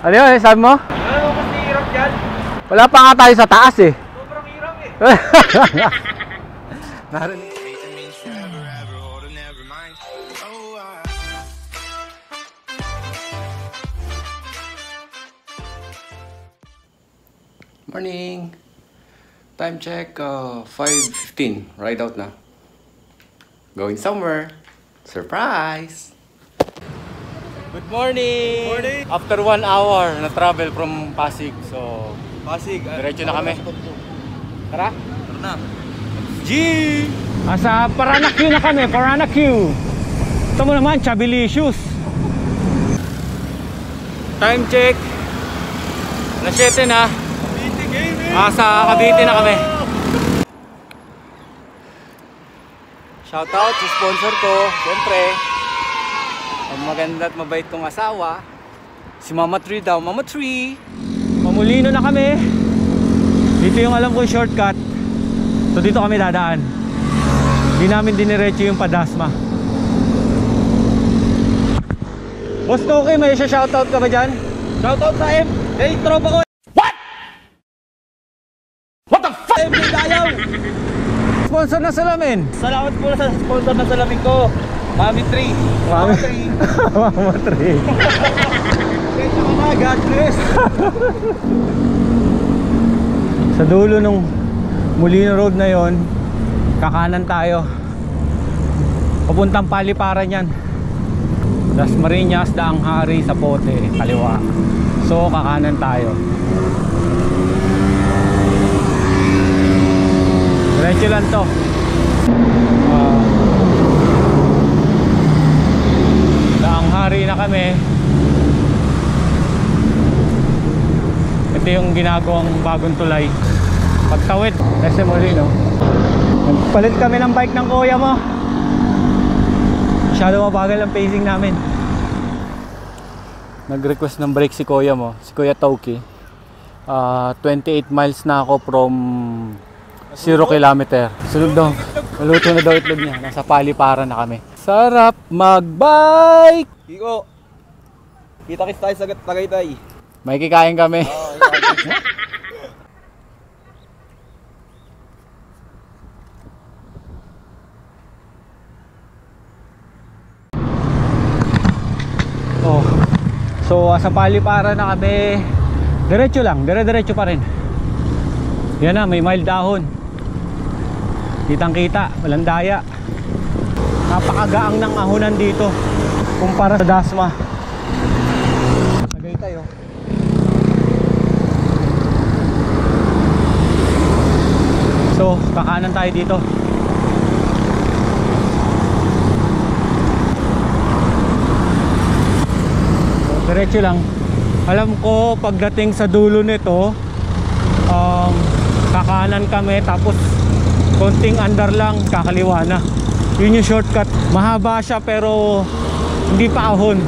Ano yun? Sabi mo? Ano kasi hirap yan? Wala pa nga tayo sa taas eh. Sobrang hirap eh. Narinig. Morning. Time check 5:15. Ride out na. Going somewhere. Surprise! Good morning! Good morning! After 1 hour na travel from Pasig. So, Pasig. diretso na kami. Tara? Tara na. G! Sa Paranacue na kami. Paranacue. Ito mo naman, Chabilicious. Time check. Alas 7 na. Sa Cavite na kami. Shoutout sa sponsor ko. Siyempre, ang maganda at mabait kong asawa, si Mama Tree daw. Mama Tree! Mamulino na kami. Dito yung alam kong shortcut. So dito kami dadaan. Hindi namin diniretso yung Padasma. Boss Toki, may isa shoutout ka ba dyan? Shoutout sa M. Hey, tropa ko. Dayaw. Sponsor na salamin. Salamat po sa sponsor na salamin ko. Mami Tree. Mama Tree. Kaya ka na, God bless. Sa dulo nung Molino Road na yon, kakanan tayo. Papuntang Paliparan yan. Las Marinas, Daang Hari, Zapote, kaliwa. So kakanan tayo. Diretso lang to. Daang Hari na kami. Ito yung ginagawang bagong tulay. Pagtawid, SM Molino. Nagpalit kami ng bike ng kuya mo. Masyado mabagal ang pacing namin. Nag-request ng break si kuya mo, si Kuya Toki. 28 miles na ako from 0 kilometer. Sunod daw. Naluto na daw itlog niya. Nasa Paliparan na kami. Sarap mag-bike! Kiko, kita-kits tayo sa Tagaytay. May kikain kami. Oh. So sa Paliparan na kami. Diretso lang, dire-diretso pa rin. Yan na, may mild dahon. Kitang kita, walang daya. Napakagaang ng ahunan dito kumpara sa Dasma. Tagay tayo. So, kakanan tayo dito. So, diretso lang. Alam ko pagdating sa dulo nito, kakanan kami, tapos konting andar lang, kakaliwa na. Yun yung shortcut. Mahaba siya pero hindi pa ahon.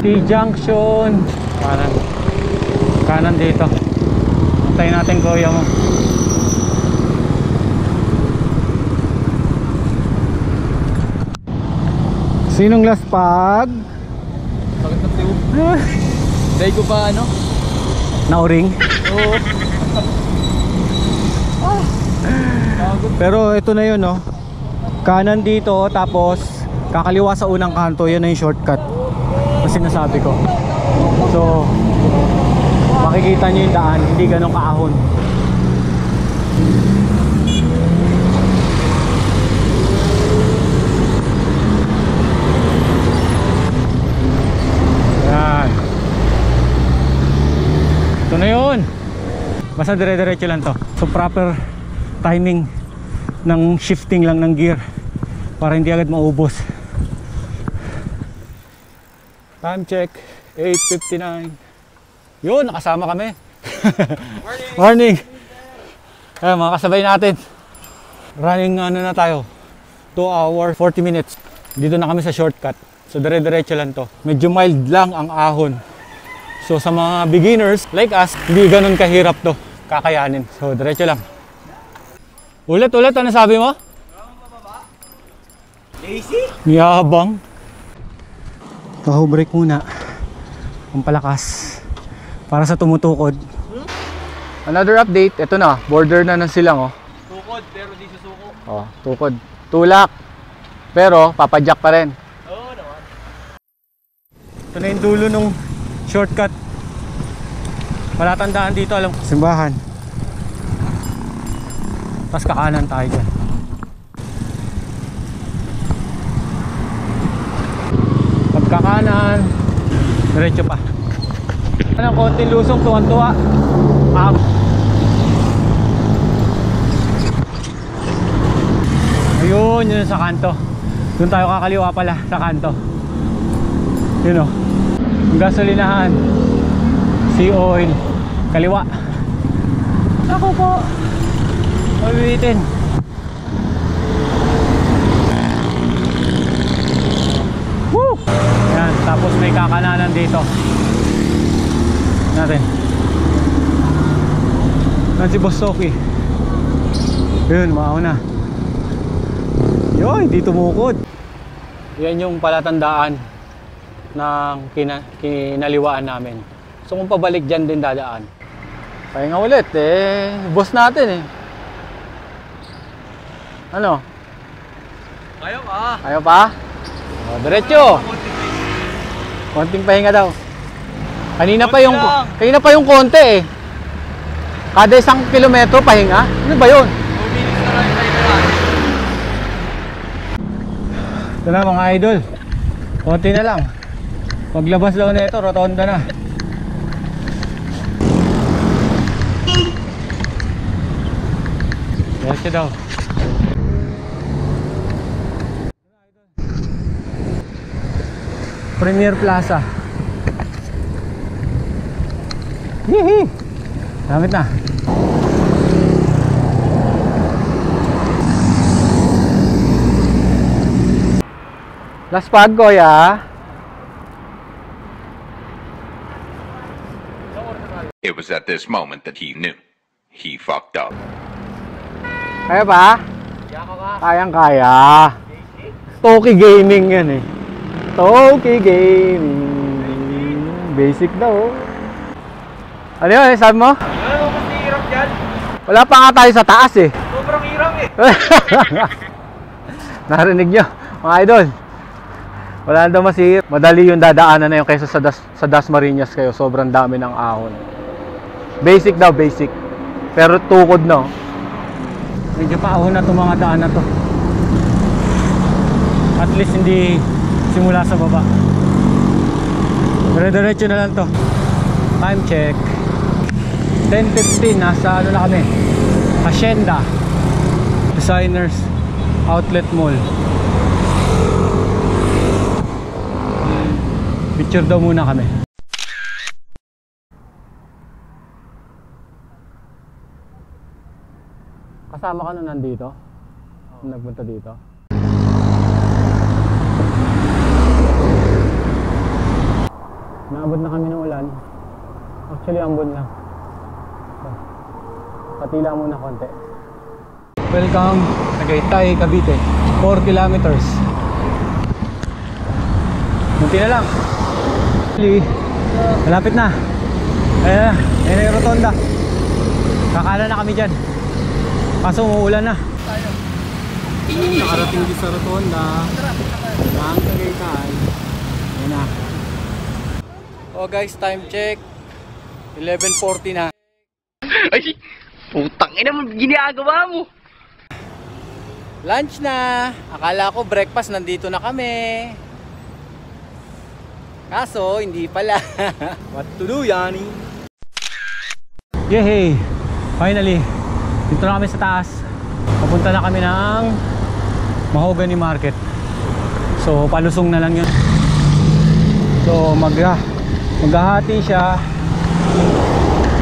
T-junction. Kanan. Kanan dito. Antayin natin kuya mo. Sinong last pag? Bakit na tiyo? Dahil ko ba ano? Nauring? Oo. Pero ito na yun, no? Kanan dito, tapos kakaliwa sa unang kanto. Yan na yung shortcut na sinasabi ko. So makikita nyo yung daan, hindi ganun kaahon. Yan. Ito na yun. Basta dire-diretso lang to. So proper timing ng shifting lang ng gear para hindi agad maubos. Time check 8:59. Yun, nakasama kami. Morning! Morning! Ayan, mga kasabay natin. Running ano na tayo, 2 hours 40 minutes. Dito na kami sa shortcut. So dire-diretso lang to. Medyo mild lang ang ahon. So sa mga beginners like us, hindi ganun kahirap to kakayanin. So diretso lang. Ulit, ano sabi mo? Lazy? Yabang. Paho break muna. ang palakas para sa tumutukod. Another update, ito na, border na ng silang oh. Tukod, pero di susuko. Oh, tukod. Tulak. Pero papadyak pa rin. Oo naman. Ito na yung dulo nung shortcut. Palatandaan dito, alam ko, simbahan. Tapos kakanan tayo dyan. Pagkakanan, diretso pa. Anong konting lusong, tuwan-tuwa. Ayun, yun sa kanto. Doon tayo kakaliwa pala sa kanto. Yun o. Yung gasolinahan. Sea oil. Kaliwa. Ako po. Mabibitin. Woo! Yan, tapos may kakananan dito. Natin. Yan si Boss Soki. Yun, mauna. Yun, di tumukod. Yan yung palatandaan ng kinaliwaan namin. So kung pabalik dyan din dadaan. Pahinga ulit boss natin Ano? Ayaw ka. Ayaw pa? O, diretso. Konting pahinga daw. Kanina pa yung konti Kada 1 kilometro pahinga? Ano ba yun? 2 minutes na lang yung pahinga. Ito na mga idol. Konti na lang. Paglabas daw na ito, rotonda na. Diretso daw. Premier Plaza. Hihi! Damit na. Last pag, Goya. It was at this moment that he knew. He fucked up. Kaya ba? Kayang-kaya. Toki gaming yan Toki gaming. Basic daw. Ano yun? Sabi mo? Ano mas hirap dyan? Wala pa nga tayo sa taas Sobrang hirap Narinig nyo, mga idol. Wala daw masihir. Madali yung dadaanan na yun kaysa sa Dasmariñas kayo. Sobrang dami ng ahon. Basic daw, basic. Pero tukod na Medyo paahon na itong mga daan na to. At least hindi simula sa baba. Dire-diretso na lang to. Time check 10:15. Nasa ano na kami, Hacienda Designers Outlet Mall. Picture daw muna kami. Kasama ka nung nandito? Nagpunta dito? Naabot na kami ng ulan. Actually, ambon lang. So, patila muna konti. Welcome, Tagaytay, Cavite. 4 kilometers. Munti na lang. Malapit na. Ayan na yung rotonda. Kakanan na kami dyan. Kaso umuulan na. Nakarating din sa rotonda ang Tagaytay. Ayan na. Oh guys, time check 11:40 na. Ay, putang ina mo, ginagawa mo. Lunch na. Akala ko breakfast, nandito na kami. Kaso hindi pala. What to do, Yani? Yehey! Finally, dito na kami sa taas. Papunta na kami ng Mahogany Market. So palusong na lang yun. So maghahati siya.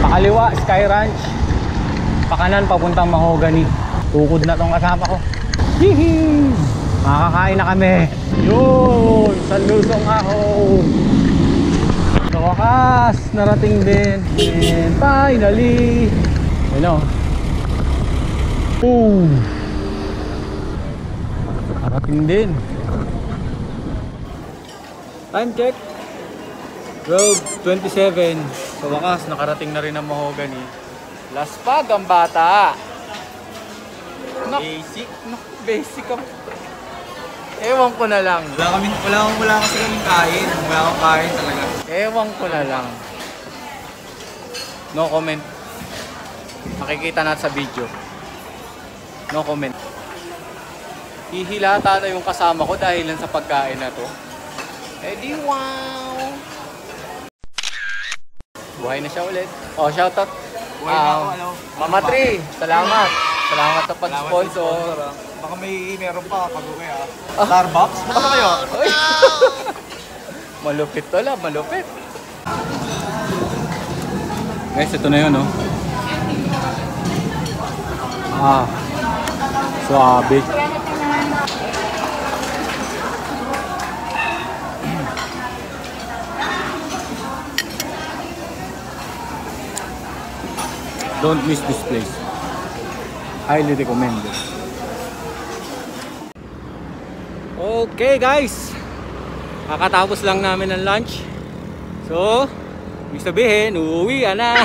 Pakaliwa, Sky Ranch. Pakanan, papuntang Mahogany. Tukod na tong kasama ko. Hihi! Makakain na kami. Yun! Sa lusong ahon. Sa wakas, narating din. And finally, narating din. Time check 12:27. Sa wakas, nakarating na rin ang Mahogany. Laspag ang bata. Basic. Basic ka. Ewan ko na lang. Wala kasi kaming kain. Wala akong kain talaga. Ewan ko na lang. No comment. Makikita natin sa video. No comment. Hihilata na yung kasama ko dahil lang sa pagkain na to. Eh di wow! Buhay na siya ulit. Oh, shoutout. Buhay na ako, ano? Mama Tri, salamat. Salamat sa pag-sponsor. Baka meron pa pag-uwi Starbucks? Baka kayo? Malupit to lang, malupit. Guys, ito na yun, no? Swabe. Don't miss this place. Highly recommended. Okay guys, kakatapos lang namin ng lunch. So, ibig sabihin, uuwi na.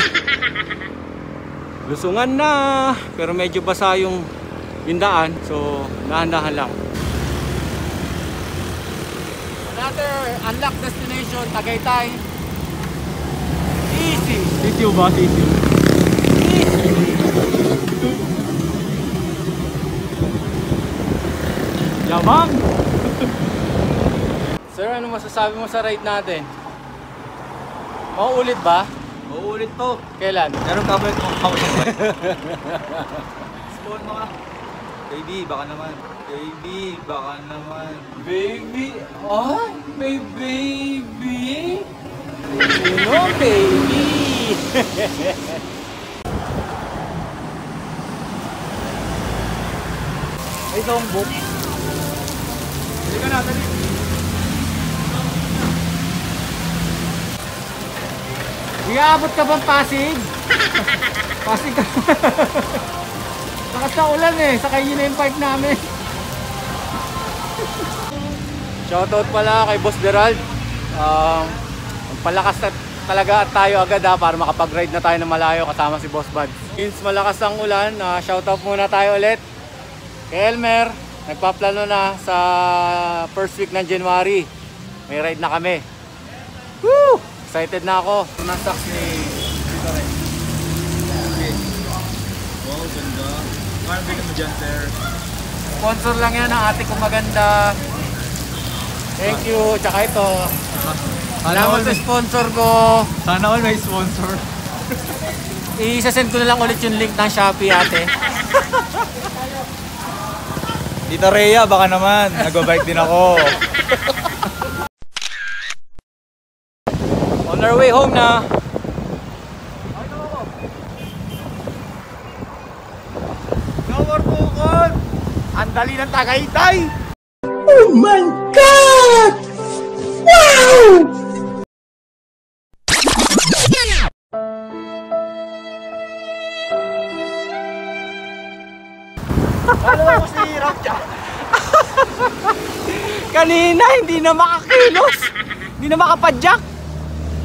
Lusungan na. Pero medyo basa yung daan. So, dahan-dahan lang. Another unlocked destination, Tagaytay. Easy. Easy ba? Easy. Yabang! Sir, ano masasabi mo sa ride natin? Mauulit ba? Uulit to. Kailan? Meron ka ba itong kausap ba? Spawn mga. Baby, baka naman. Baby, baka naman. Baby? Oh, may baby? Sino baby? Ay, tombok. Hindi ka na, dali. Iyaabot ka bang Pasig? Pasig ka. Lakas na ulan eh. Sakay yun na yung bike namin. Shoutout pala kay Boss Gerald. Palakas na talaga tayo agad para makapag-ride na tayo ng malayo kasama si Boss Bud. Since malakas ang ulan, shoutout muna tayo ulit. Kay Elmer, nagpaplano na sa first week ng January. May ride na kami. Woo! Excited na ako. Nasaks ni Tito Ren. Okay. Wow, ganda. Parang bilhin mo dyan, sir. Sponsor lang yan ang ate ko maganda. Thank you. Tsaka ito. Salamat sa sponsor ko. Sana all may sponsor. I-send ko na lang ulit yung link ng Shopee ate. Tita Rhea, baka naman. Nag-bike din ako. On our way home na. Gawar bukod! Ang dali ng Tagaytay! Oh my God! Wow! Ano mo si Rapcha? Kanina hindi na makakilos. Hindi na makapadyak.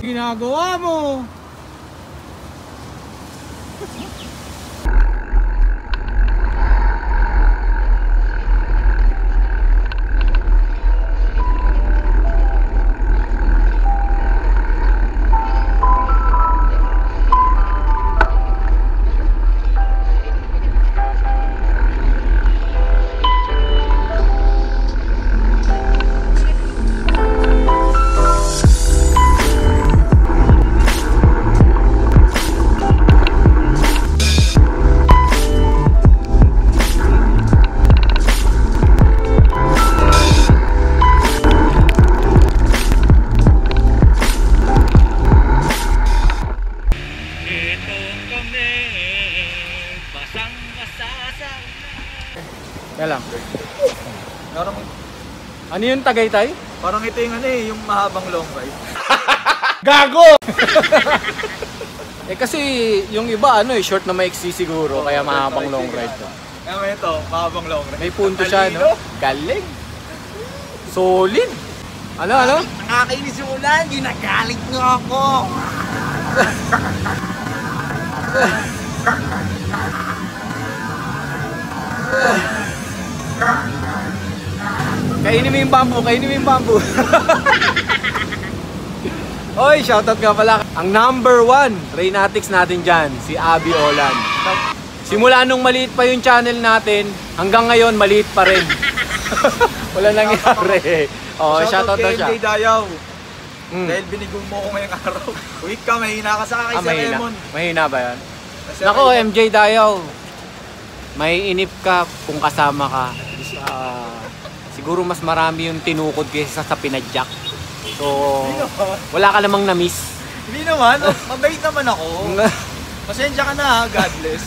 Ginagawa mo. Kaya lang. Ano yung Tagaytay? Parang ito yung yung mahabang long ride. Gago! Kasi yung iba short na maiksi siguro, kaya mahabang long ride to. Kaya ito, mahabang long ride. May punto siya, no? Galing! Solid! Ano? Nakakainis yung ulan, ginagalit nyo ako. Kainin mo yung bamboo. Oy, shoutout nga pala. Ang number 1 Rainatics natin dyan, si Abby Olan. Simula nung maliit pa yung channel natin, hanggang ngayon maliit pa rin. Wala nangyari. Oh, shoutout daw siya. MJ Dayaw. Dahil binigo mo ko ngayong araw. Weak ka, mahina ka sa akin sa Lemon. Mahina ba yan? Nako, MJ Dayaw. May inip ka kung kasama ka. Siguro mas marami yung tinukod kaysa sa pinadyak. So, wala ka namang na-miss. Hindi naman, mabait naman ako. Pasensya ka na ha, God bless.